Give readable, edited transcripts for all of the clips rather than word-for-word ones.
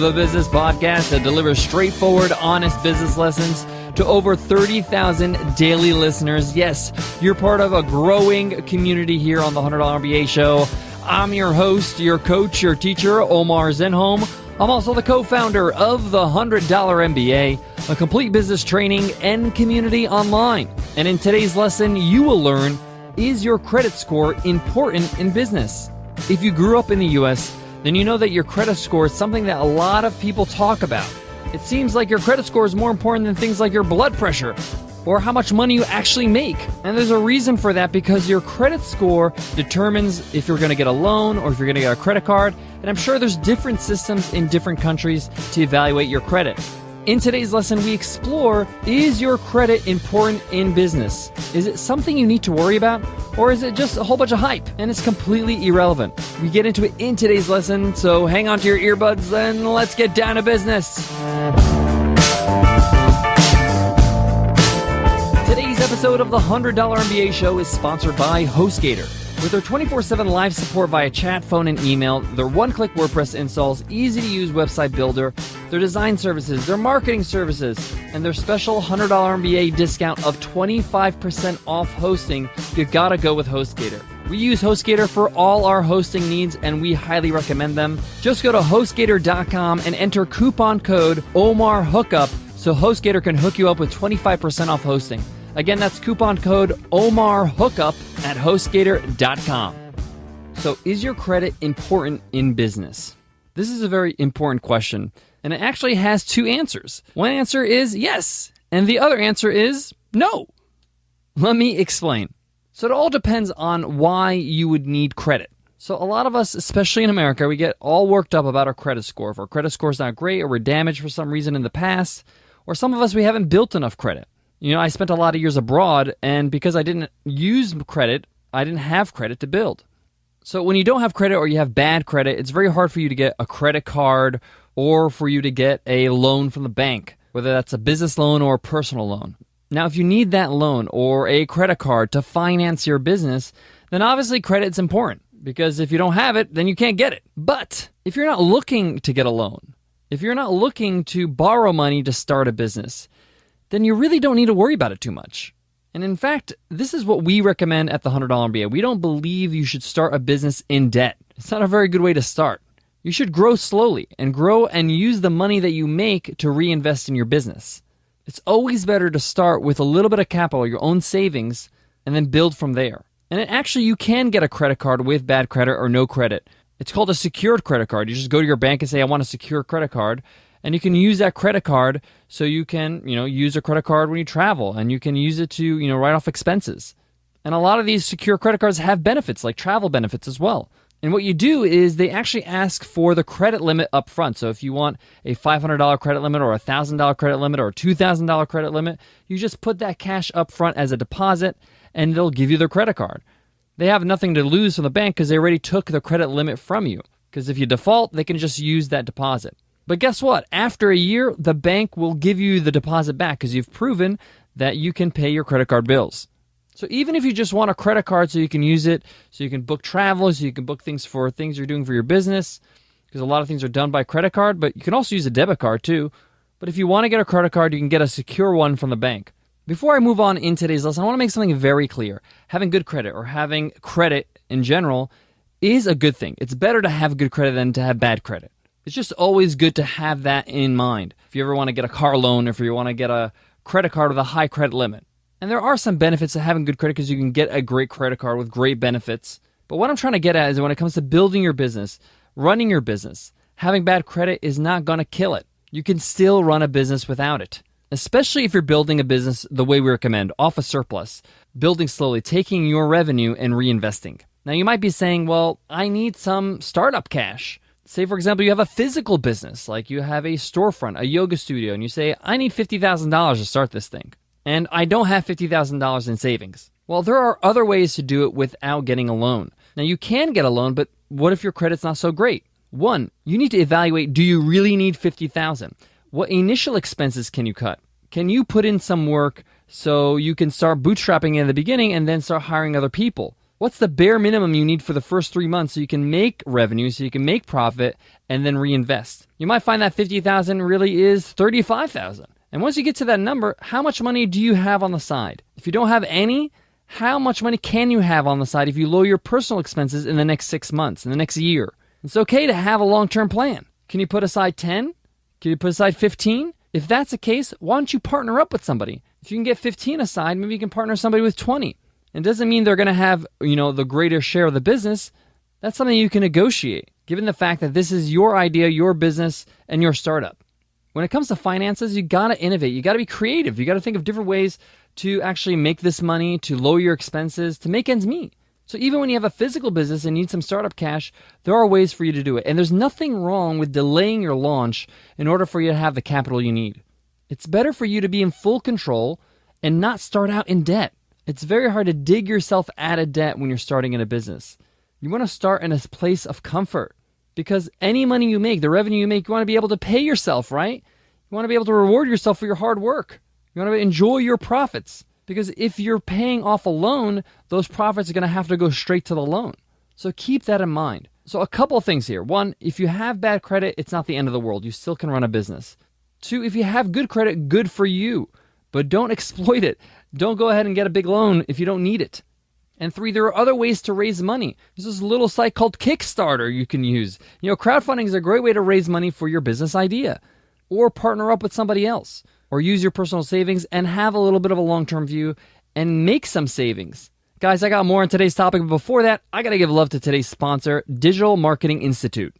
the business podcast that delivers straightforward, honest business lessons to over 30,000 daily listeners. Yes, you're part of a growing community here on the $100 MBA show. I'm your host, your coach, your teacher, Omar Zenhom. I'm also the co-founder of the $100 MBA, a complete business training and community online. And in today's lesson, you will learn, is your credit score important in business? If you grew up in the U.S., then you know that your credit score is something that a lot of people talk about. It seems like your credit score is more important than things like your blood pressure or how much money you actually make. And there's a reason for that, because your credit score determines if you're going to get a loan or if you're going to get a credit card. And I'm sure there's different systems in different countries to evaluate your credit. In today's lesson, we explore, is your credit important in business? Is it something you need to worry about? Or is it just a whole bunch of hype and it's completely irrelevant? We get into it in today's lesson, so hang on to your earbuds and let's get down to business. Today's episode of the $100 MBA show is sponsored by HostGator. With their 24/7 live support via chat, phone, and email, their one-click WordPress installs, easy-to-use website builder, their design services, their marketing services, and their special $100 MBA discount of 25% off hosting, you gotta go with HostGator. We use HostGator for all our hosting needs, and we highly recommend them. Just go to HostGator.com and enter coupon code OMARHOOKUP so HostGator can hook you up with 25% off hosting. Again, that's coupon code OMARHOOKUP at HostGator.com. So, is your credit important in business? This is a very important question, and it actually has two answers. One answer is yes, and the other answer is no. Let me explain. So, it all depends on why you would need credit. So, a lot of us, especially in America, we get all worked up about our credit score. If our credit score is not great, or we're damaged for some reason in the past, or some of us, we haven't built enough credit. You know, I spent a lot of years abroad, and because I didn't use credit, I didn't have credit to build. So when you don't have credit or you have bad credit, it's very hard for you to get a credit card or for you to get a loan from the bank, whether that's a business loan or a personal loan. Now, if you need that loan or a credit card to finance your business, then obviously credit's important, because if you don't have it, then you can't get it. But if you're not looking to get a loan, if you're not looking to borrow money to start a business, then you really don't need to worry about it too much. And in fact, this is what we recommend at the $100 MBA. We don't believe you should start a business in debt. It's not a very good way to start. You should grow slowly and grow and use the money that you make to reinvest in your business. It's always better to start with a little bit of capital, your own savings, and then build from there. And actually, you can get a credit card with bad credit or no credit. It's called a secured credit card. You just go to your bank and say, I want a secure credit card. And you can use that credit card so you can, use a credit card when you travel, and you can use it to, write off expenses. And a lot of these secure credit cards have benefits, like travel benefits as well. And what you do is they actually ask for the credit limit up front. So if you want a $500 credit limit or a $1,000 credit limit or a $2,000 credit limit, you just put that cash up front as a deposit, and they'll give you the credit card. They have nothing to lose from the bank because they already took the credit limit from you. Because if you default, they can just use that deposit. But guess what? After a year, the bank will give you the deposit back because you've proven that you can pay your credit card bills. So even if you just want a credit card so you can use it, so you can book travel, so you can book things for things you're doing for your business, because a lot of things are done by credit card, but you can also use a debit card too. But if you want to get a credit card, you can get a secure one from the bank. Before I move on in today's lesson, I want to make something very clear. Having good credit, or having credit in general, is a good thing. It's better to have good credit than to have bad credit. It's just always good to have that in mind if you ever want to get a car loan, or if you want to get a credit card with a high credit limit. And there are some benefits to having good credit because you can get a great credit card with great benefits. But what I'm trying to get at is when it comes to building your business, running your business, having bad credit is not going to kill it. You can still run a business without it, especially if you're building a business the way we recommend, off a surplus, building slowly, taking your revenue and reinvesting. Now you might be saying, well, I need some startup cash. Say, for example, you have a physical business, like you have a storefront, a yoga studio, and you say, I need $50,000 to start this thing, and I don't have $50,000 in savings. Well, there are other ways to do it without getting a loan. Now, you can get a loan, but what if your credit's not so great? One, you need to evaluate, do you really need $50,000? What initial expenses can you cut? Can you put in some work so you can start bootstrapping in the beginning and then start hiring other people? What's the bare minimum you need for the first 3 months so you can make revenue, so you can make profit, and then reinvest? You might find that $50,000 really is $35,000. And once you get to that number, how much money do you have on the side? If you don't have any, how much money can you have on the side if you lower your personal expenses in the next 6 months, in the next year? It's okay to have a long-term plan. Can you put aside 10? Can you put aside 15? If that's the case, why don't you partner up with somebody? If you can get 15 aside, maybe you can partner somebody with 20. It doesn't mean they're going to have, the greater share of the business. That's something you can negotiate, given the fact that this is your idea, your business, and your startup. When it comes to finances, you got to innovate. You got to be creative. You got to think of different ways to actually make this money, to lower your expenses, to make ends meet. So even when you have a physical business and need some startup cash, there are ways for you to do it. And there's nothing wrong with delaying your launch in order for you to have the capital you need. It's better for you to be in full control and not start out in debt. It's very hard to dig yourself out of debt when you're starting in a business. You want to start in a place of comfort because any money you make, the revenue you make, you want to be able to pay yourself, right? You want to be able to reward yourself for your hard work. You want to enjoy your profits because if you're paying off a loan, those profits are going to have to go straight to the loan. So keep that in mind. So a couple of things here. One, if you have bad credit, it's not the end of the world. You still can run a business. Two, if you have good credit, good for you, but don't exploit it. Don't go ahead and get a big loan if you don't need it. And three, there are other ways to raise money. There's this little site called Kickstarter you can use. Crowdfunding is a great way to raise money for your business idea, or partner up with somebody else, or use your personal savings and have a little bit of a long-term view and make some savings. Guys, I got more on today's topic, but before that, I got to give love to today's sponsor, Digital Marketing Institute.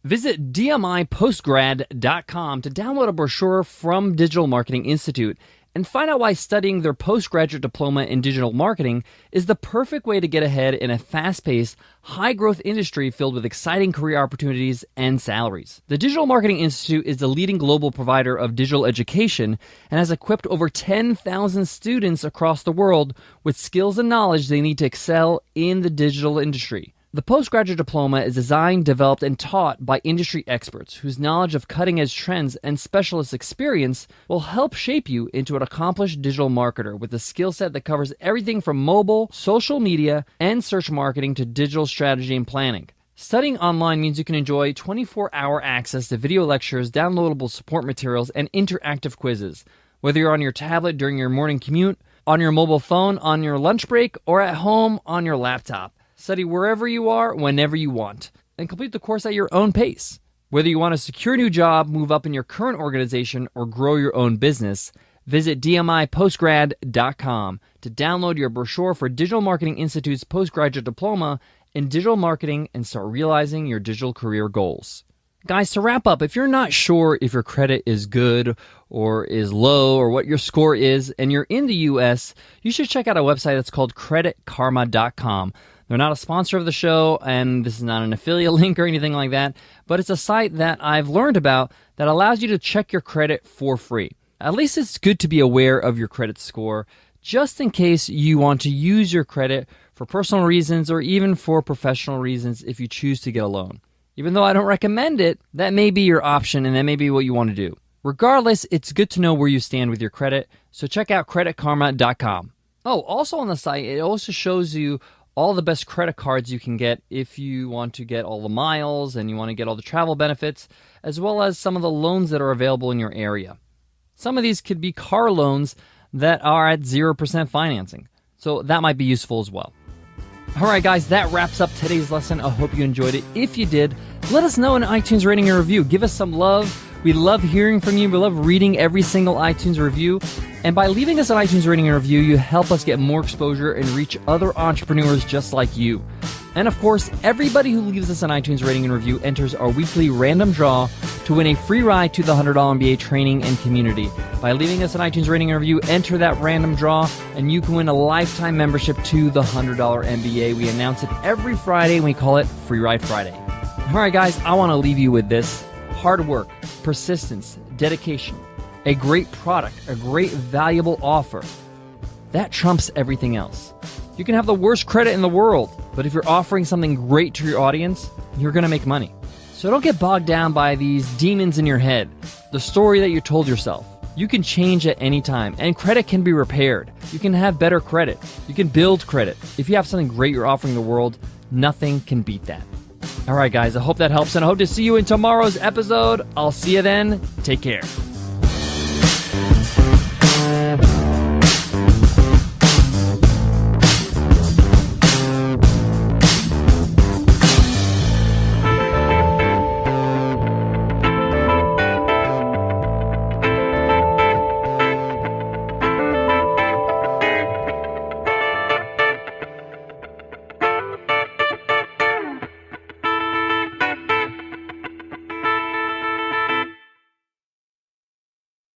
Visit dmipostgrad.com to download a brochure from Digital Marketing Institute and find out why studying their postgraduate diploma in digital marketing is the perfect way to get ahead in a fast-paced, high-growth industry filled with exciting career opportunities and salaries. The Digital Marketing Institute is the leading global provider of digital education and has equipped over 10,000 students across the world with skills and knowledge they need to excel in the digital industry. The postgraduate diploma is designed, developed, and taught by industry experts whose knowledge of cutting-edge trends and specialist experience will help shape you into an accomplished digital marketer with a skill set that covers everything from mobile, social media, and search marketing to digital strategy and planning. Studying online means you can enjoy 24-hour access to video lectures, downloadable support materials, and interactive quizzes. Whether you're on your tablet during your morning commute, on your mobile phone, on your lunch break, or at home on your laptop. Study wherever you are, whenever you want, and complete the course at your own pace. Whether you want to secure a new job, move up in your current organization, or grow your own business, visit dmipostgrad.com to download your brochure for Digital Marketing Institute's postgraduate diploma in digital marketing and start realizing your digital career goals. Guys, to wrap up, if you're not sure if your credit is good or is low or what your score is, and you're in the U.S., you should check out a website that's called creditkarma.com. They're not a sponsor of the show, and this is not an affiliate link or anything like that, but it's a site that I've learned about that allows you to check your credit for free. At least it's good to be aware of your credit score, just in case you want to use your credit for personal reasons or even for professional reasons if you choose to get a loan. Even though I don't recommend it, that may be your option and that may be what you want to do. Regardless, it's good to know where you stand with your credit, so check out creditkarma.com. Oh, also on the site, it also shows you all the best credit cards you can get if you want to get all the miles and you want to get all the travel benefits, as well as some of the loans that are available in your area. Some of these could be car loans that are at 0% financing, so that might be useful as well. All right, guys, that wraps up today's lesson. I hope you enjoyed it. If you did, let us know in iTunes rating and review. Give us some love. We love hearing from you. We love reading every single iTunes review. And by leaving us an iTunes rating and review, you help us get more exposure and reach other entrepreneurs just like you. And of course, everybody who leaves us an iTunes rating and review enters our weekly random draw to win a free ride to the $100 MBA Training and Community. By leaving us an iTunes rating and review, enter that random draw, and you can win a lifetime membership to the $100 MBA. We announce it every Friday, and we call it Free Ride Friday. All right, guys, I want to leave you with this. Hard work, persistence, dedication, a great product, a great valuable offer. That trumps everything else. You can have the worst credit in the world, but if you're offering something great to your audience, you're going to make money. So don't get bogged down by these demons in your head, the story that you told yourself. You can change at any time, and credit can be repaired. You can have better credit. You can build credit. If you have something great you're offering the world, nothing can beat that. All right, guys, I hope that helps, and I hope to see you in tomorrow's episode. I'll see you then. Take care.